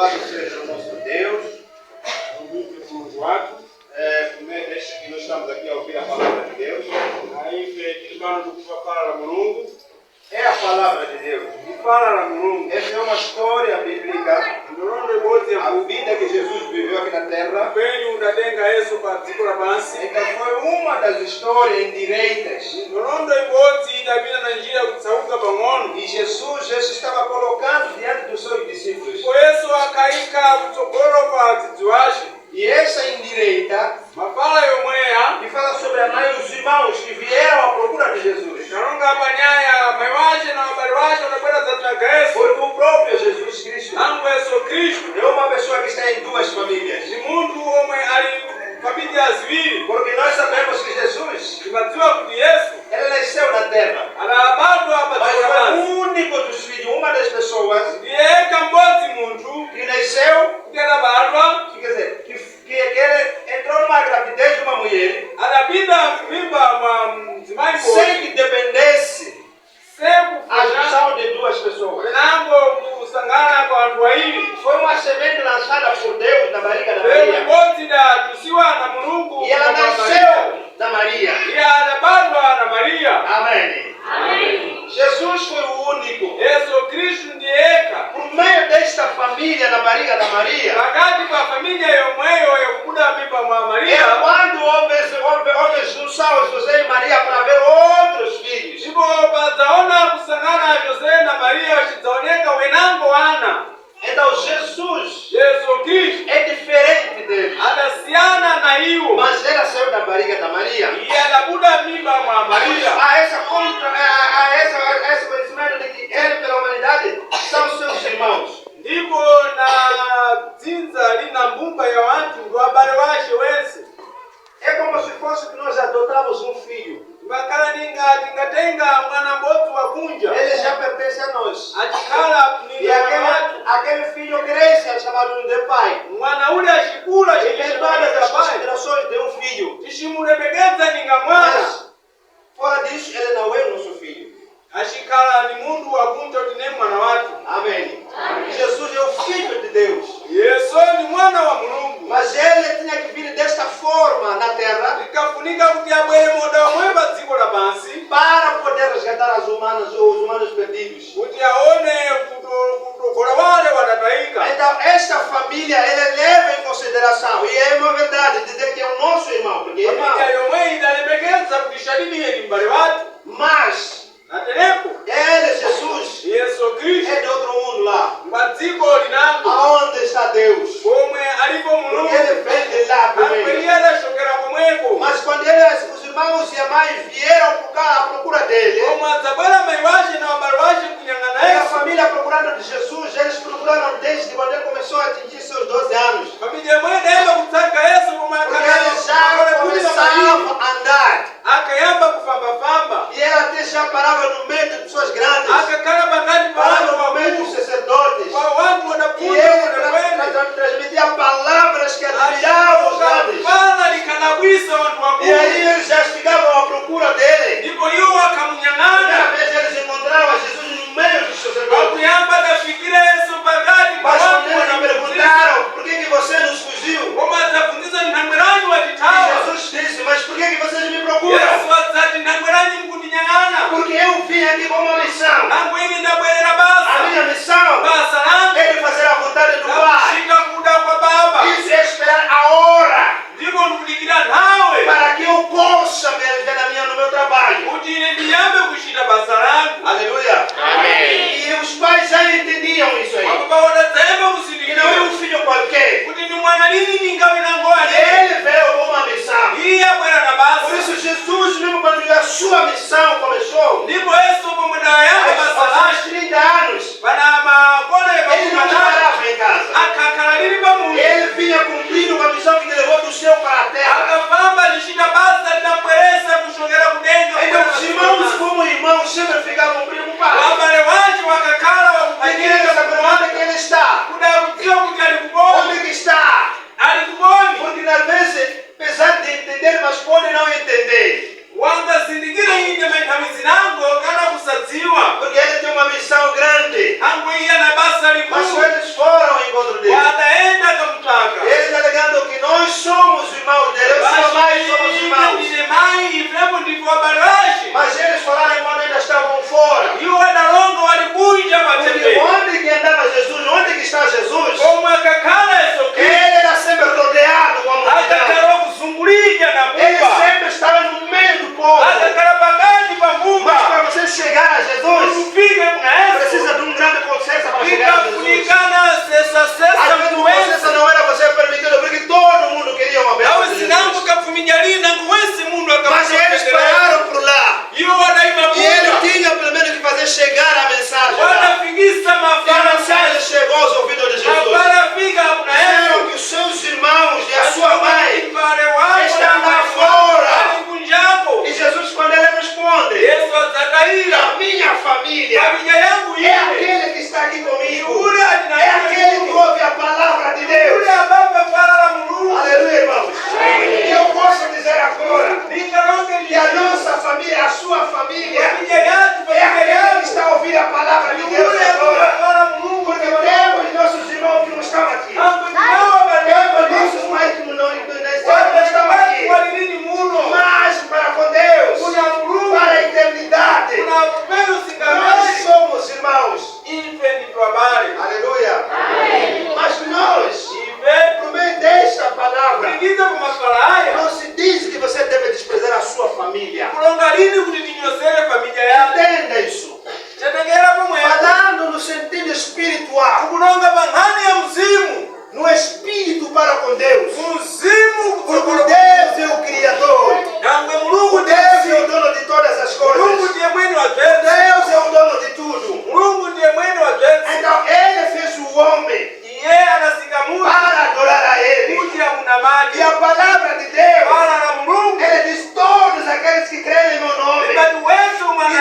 Louvado seja o nosso Deus. Deixa que nós estamos aqui a ouvir a palavra de Deus. É a palavra de Deus. Essa é uma história bíblica. A vida que Jesus viveu aqui na terra. Então foi uma das histórias indiretas. E Jesus estava colocando diante dos seus discípulos. E essa indireita que fala sobre amar os irmãos que vieram à procura de Jesus. Porque o próprio Jesus Cristo é uma pessoa que está em duas famílias. Porque nós sabemos que Jesus ele nasceu na terra. Mas foi o único dos filhos, uma das pessoas que nasceu, quer dizer, que ele entrou numa gravidez de uma mulher sem que dependesse a junção de duas pessoas. Foi uma semente lançada por Deus na barriga da Maria. E ela nasceu da Maria. Amém. Jesus foi o único. Por meio desta família na barriga da Maria, quando houve junção José e Maria para ver outros filhos. Então Jesus é diferente deles. Mas ela saiu da barriga da Maria. Há esse conhecimento de que ele pela humanidade são seus irmãos. É como se fosse que nós adotamos um filho. Ele já pertence a nós. E aquele filho cresce chamado de pai. E tem todas as considerações de um filho. Mas fora disso, ele não é o nosso filho. Amém. Jesus é o Filho de Deus. Mas ele tinha que vir desta forma na terra para poder resgatar os humanos perdidos. Então esta família ele leva em consideração, e é uma verdade dizer que é o nosso irmão, porque é irmão. Mas ele, Jesus, é de outro mundo lá. Aonde está Deus? Porque ele vem de lá primeiro. Mas quando os irmãos e a mãe vieram à procura dele, e a família procurando de Jesus, eles procuraram desde quando ele começou a atingir seus 12 anos. Porque ele já começava a andar. E ela até já parava no meio de pessoas grandes. Parava no meio dos sacerdotes. E ele transmitia palavras que admiravam os grandes. E aí eles já ficavam à procura dele. Cada vez eles encontravam Jesus no meio dos sacerdotes. Mas quando eles perguntaram, por que você nos fugiu? E Jesus disse, mas por que vocês me procuram? Porque eu vim aqui com uma missão. A minha missão é de fazer a vontade do Pai. Isso é esperar a hora para que eu possa me aliviar no meu trabalho. Aleluia. Amém. E os pais já entendiam isso aí. Que não é um filho qualquer. Ele veio com uma missão. Por isso Jesus, mesmo quando a sua missão começou, aos 30 anos, ele não parava em casa. Ele vinha cumprindo com a missão que levou do céu para a terra. Então os irmãos como irmãos sempre ficavam preocupados. Aquele que está que ele está. Onde que está? Porque às vezes, apesar de entender, mas pode não entender. Porque ele tem uma missão grande. Mas quando eles foram encontro dele. Ele está alegando que nós somos irmãos dele. Eu sou mais, somos irmãos. Mas eles falaram quando ainda estavam fora. Porque onde que andava Jesus? Onde que está Jesus? Ele era sempre rodeado com a multidão. Ele sempre estava no meio do povo. Mas para você chegar a Jesus, precisa de um grande consenso para chegar a Jesus. Às vezes o consenso não era você permitido, porque todo mundo queria uma bênção de Jesus. Mas eles pararam por lá. E ele tinha pelo menos que fazer chegar a mensagem lá. E a mensagem chegou aos ouvidos de Jesus. Disseram que os seus irmãos e a sua mãe estão lá fora. E Jesus, quando ele responde, a minha família é aquele que está aqui comigo. É aquele que ouve a palavra de Deus. Aleluia, irmãos. E eu posso dizer agora que a nossa família, a sua família, é aquele que está ouvindo a palavra de Deus agora. Porque temos nossos irmãos que não estão aqui. Temos nossos pais que não estão aqui. Mas para com Deus, para a eternidade, nós somos irmãos. Aleluia. Mas nós, por meio desta palavra, não se diz que você deve desprezar a sua família. Entenda isso. Falando no sentido espiritual, no espírito para com Deus. Porque Deus é o Criador. O Deus é o dono de todas as coisas. Deus é o dono de tudo. Então Ele fez o homem para adorar a Ele. E a palavra de Deus, Ele diz: todos aqueles que creem no meu nome, e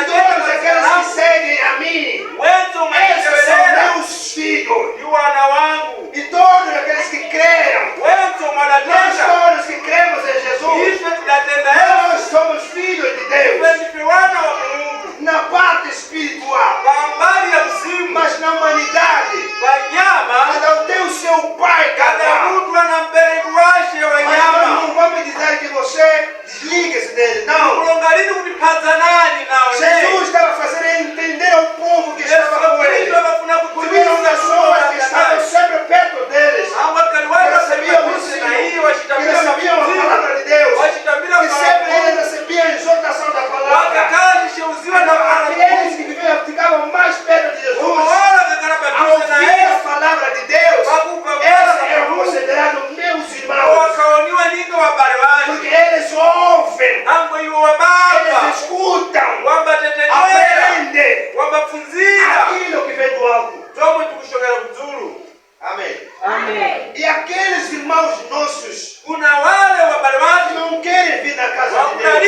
todos aqueles que seguem a mim, esses são meus filhos. E todos aqueles que creram, nós todos que cremos em Jesus, nós somos filhos de Deus. Na parte espiritual, mas na humanidade, cada um tem o seu pai, cada um. Mas não vamos dizer que você desliga-se dele, não. Jesus estava fazendo entender ao povo que estava com ele, porque eram pessoas que estavam sempre perto deles, que recebiam o ensino, que recebiam a palavra de Deus, que sempre eles recebiam a exortação da palavra. Aqueles que ficavam mais perto de Jesus, ao ouvir a palavra de Deus, eles eram considerados meus irmãos, porque eles ouvem, eles escutam, aprendem aquilo que vem do alto. Amém. E aqueles irmãos nossos que não querem vir na casa de Deus,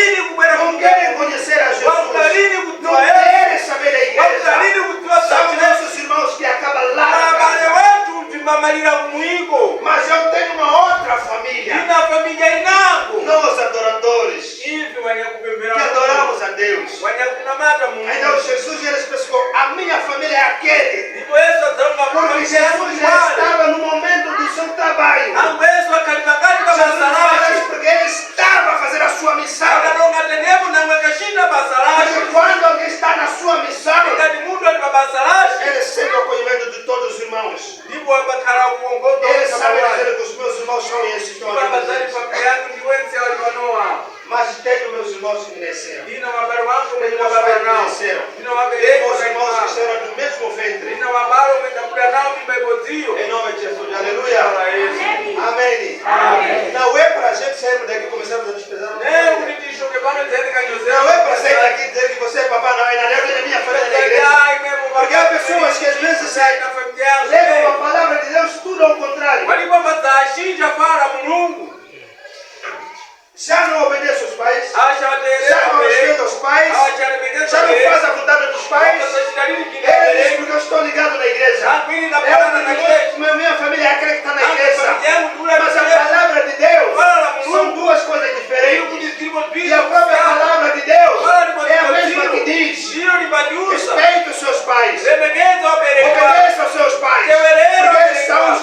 não querem conhecer a Jesus, não querem saber da igreja, são nossos irmãos que acabam lá na casa. Mas eu tenho uma outra família, nós adoradores, que adoramos a Deus. Então Jesus ele explicou: a minha família é aquele, porque Jesus já estava no momento do seu trabalho. Jesus, porque ele estava fazendo a sua missão. Porque quando alguém está na sua missão, ele sente o acolhimento de todos os irmãos. Ele sabe dizer que os meus irmãos são esses que estão aqui. Mas tenho meus irmãos que me desceram. Tenho meus pais que me desceram. Tenho meus irmãos que estão do mesmo ventre. Em nome de Jesus. Aleluia. Amém. Não é para a gente sairmos daqui e começarmos a desprezar. Não é para sair daqui e dizer que você é papai, não é na minha família da igreja. Porque há pessoas que às vezes levam a palavra de Deus tudo ao contrário. Já não obedece aos pais, já não respeita os pais, já não faz a vontade dos pais. Ele diz: porque eu estou ligado na igreja. Minha família é aquela que está na igreja. Mas a palavra de Deus são duas coisas diferentes. E a própria palavra de Deus é a mesma que diz: respeite os seus pais, obedeça aos seus pais, porque eles são os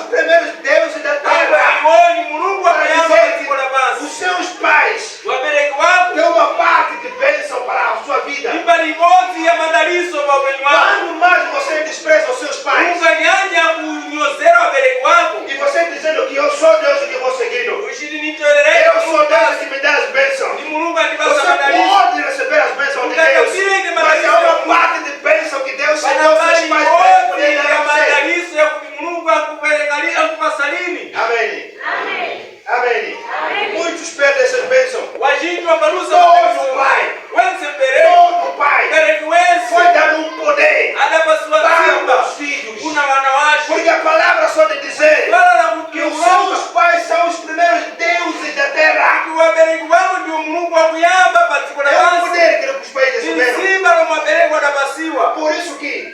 só de dizer que os seus pais são os primeiros deuses da terra. É o poder que os pais receberam. Por isso que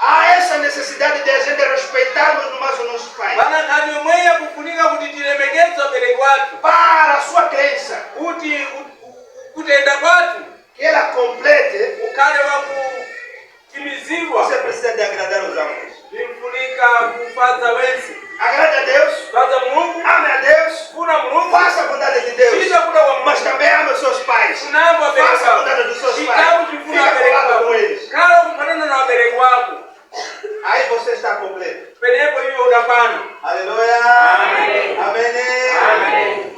há essa necessidade de a gente respeitarmos mais os nossos pais. Para a sua crença. Que ela complete. Você precisa de agradar os homens. Agrade a Deus. Ame a Deus. Faça a vontade de Deus. Mas também ame os seus pais. Faça a vontade dos seus pais. Fica colado com eles. Aí você está completo. Aleluia. Amém. Amém.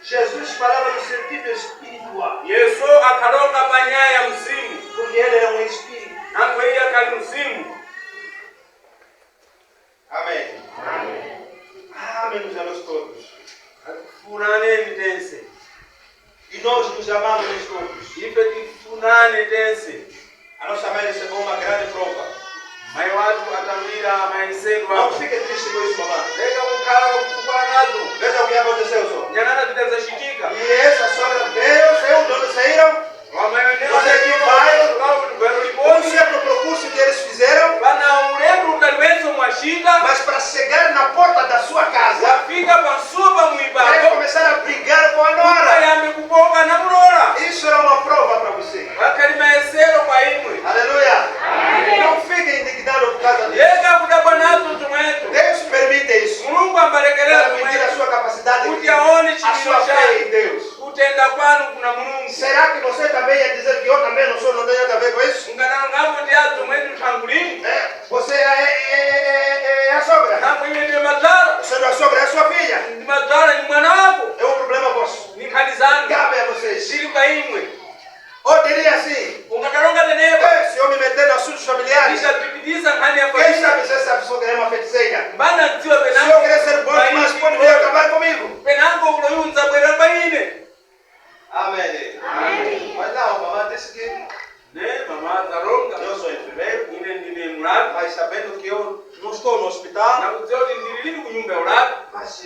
Jesus falava no sentido espiritual. Porque ele é um espírito. Amém. Amém, meus irmãos todos. E nós nos amamos uns todos. A nossa mãe recebeu uma grande prova. Não fique triste com isso, mamãe. Veja o que aconteceu, só. E essa sogra veio, saiu de onde saíram. Você que vai, um certo percurso que eles fizeram. Mas para chegar na porta da sua casa, eles começaram a brigar com a nora. Isso era uma prova para você. Aleluia. Não fique indignado por causa disso. Deus permite isso. Para medir a sua capacidade, a sua fé em Deus. Será que você também ia dizer que eu também não tenho nada a ver com isso? Você é a sogra. Você não é a sogra, é a sua filha. É um problema vosso. Cabe a vocês. Ou diria assim, se eu me meter nos assuntos familiares, quem sabe se essa pessoa é uma feiticeira? Se eu querer ser bom demais, pode vir acabar comigo. Amém. Mas não, a mamãe disse que eu sou enfermeiro, mas sabendo que eu não estou no hospital, mas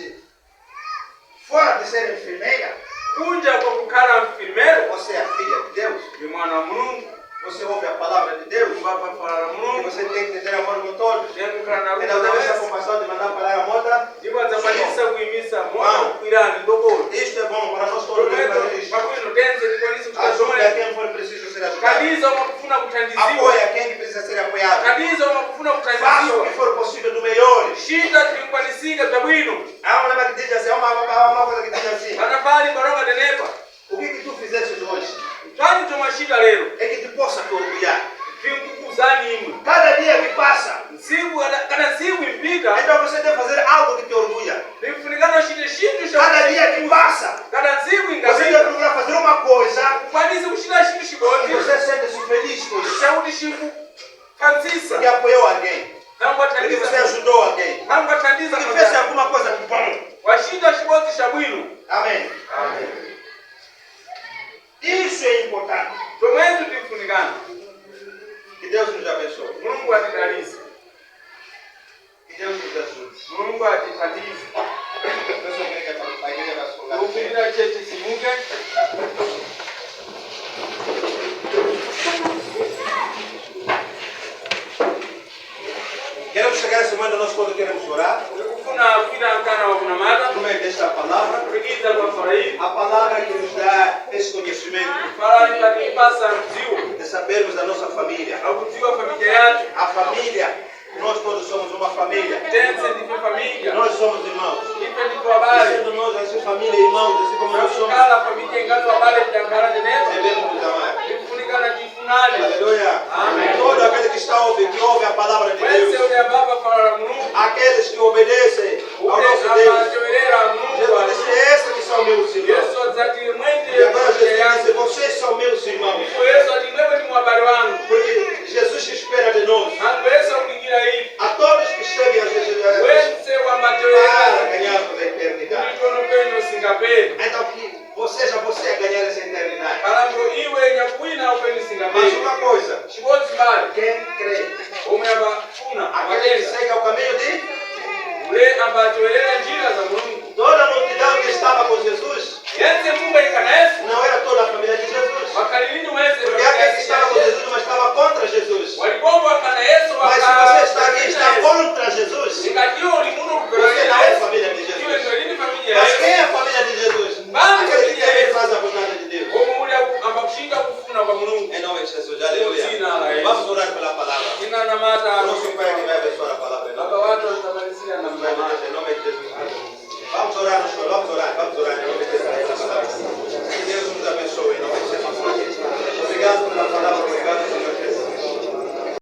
fora de ser enfermeira, você é a filha de Deus. Você ouve a palavra de Deus. E você tem que ter amor com todos. E não deve essa compaixão de mandar parar a moda. Isto é bom para nós todos. Ajude a quem for preciso ser ajudado. Apoie a quem precisa ser apoiado. Faça o que for possível do melhor. Há uma coisa que diz assim. O que tu fizeste hoje? É que tu possa te orgulhar. Cada dia que passa, então você deve fazer algo que te orgulha. Cada dia que passa, você deve procurar fazer uma coisa e você sente-se feliz com isso. Porque apoiou alguém. Porque você ajudou alguém. Porque fez alguma coisa bom. Amém. Isso é importante. Que Deus nos abençoe. Que Deus nos ajude. Queremos chegar a esse momento nós quando queremos orar. No meio desta palavra, a palavra que nos dá esse conhecimento de sabermos da nossa família. A família, nós todos somos uma família. Nós somos irmãos. E sendo nós assim família e irmãos, assim como nós somos, devemos nos amar. Aleluia. Amém. Todo aquele que está ouvindo, que ouve a palavra de Deus, aqueles que obedecem ao nosso Deus, Jesus disse, esses que são meus irmãos. E agora Jesus disse, vocês são meus irmãos. Porque Jesus espera de nós. A todos que cheguem a Jesus para ganharmos a eternidade. Então que você ganhar essa eternidade. Mas uma coisa, quem crê atueleze